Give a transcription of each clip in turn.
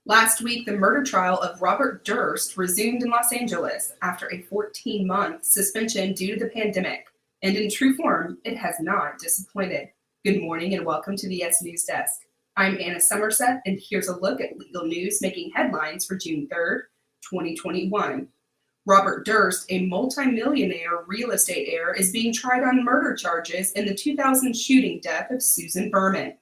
Last week, the murder trial of Robert Durst resumed in Los Angeles after a 14-month suspension due to the pandemic. And in true form, it has not disappointed. Good morning and welcome to the Yes News Desk. I'm Anna Summersett, and here's a look at legal news making headlines for June 3rd, 2021. Robert Durst, a multimillionaire real estate heir, is being tried on murder charges in the 2000 shooting death of Susan Berman.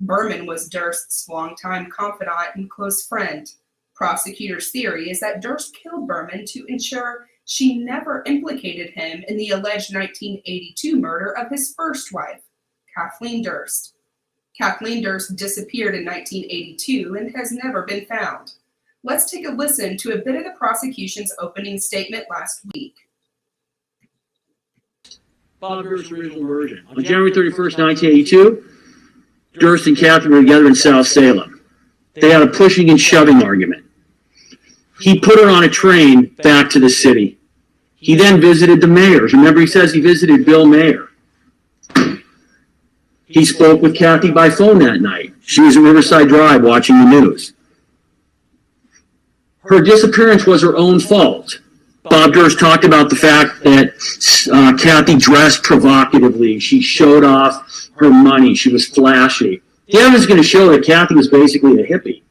Berman was Durst's longtime confidant and close friend. Prosecutors' theory is that Durst killed Berman to ensure she never implicated him in the alleged 1982 murder of his first wife, Kathleen Durst. Kathleen Durst disappeared in 1982 and has never been found. Let's take a listen to a bit of the prosecution's opening statement last week. Bob Durst's original version. On January 31st, 1982, Durst and Kathy were together in South Salem. They had a pushing and shoving argument. He put her on a train back to the city. He then visited the mayors. Remember, he says he visited Bill Mayer. He spoke with Kathy by phone that night. She was at Riverside Drive watching the news. Her disappearance was her own fault. Bob Durst talked about the fact that Kathy dressed provocatively. She showed off her money. She was flashy. The evidence is going to show that Kathy was basically a hippie,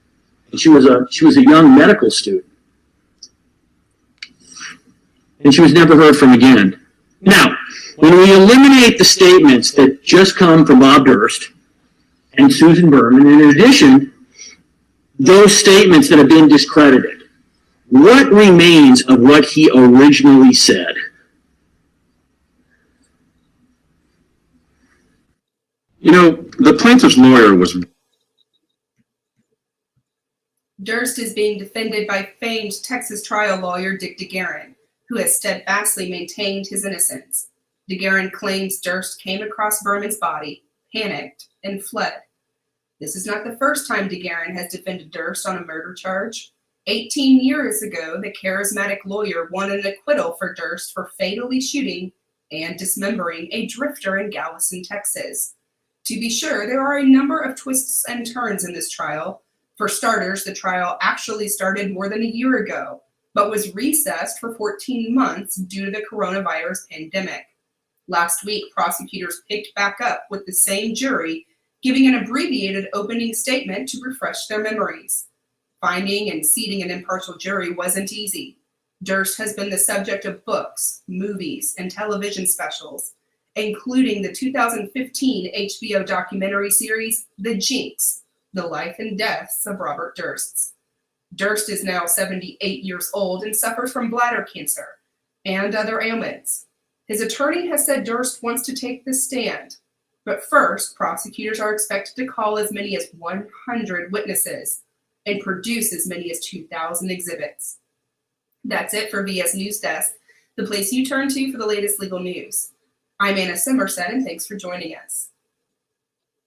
and she was a young medical student, and she was never heard from again. Now, when we eliminate the statements that just come from Bob Durst and Susan Berman, in addition, those statements that have been discredited, what remains of what he originally said? You know, the plaintiff's lawyer was... Durst is being defended by famed Texas trial lawyer Dick DeGuerin, who has steadfastly maintained his innocence. DeGuerin claims Durst came across Berman's body, panicked, and fled. This is not the first time DeGuerin has defended Durst on a murder charge. 18 years ago, the charismatic lawyer won an acquittal for Durst for fatally shooting and dismembering a drifter in Galveston, Texas. To be sure, there are a number of twists and turns in this trial. For starters, the trial actually started more than a year ago, but was recessed for 14 months due to the coronavirus pandemic. Last week, prosecutors picked back up with the same jury, giving an abbreviated opening statement to refresh their memories. Finding and seating an impartial jury wasn't easy. Durst has been the subject of books, movies, and television specials, including the 2015 HBO documentary series, The Jinx, The Life and Deaths of Robert Durst. Durst is now 78 years old and suffers from bladder cancer and other ailments. His attorney has said Durst wants to take the stand, but first, prosecutors are expected to call as many as 100 witnesses and produce as many as 2,000 exhibits. That's it for VS News Desk, the place you turn to for the latest legal news. I'm Anna Summersett, and thanks for joining us.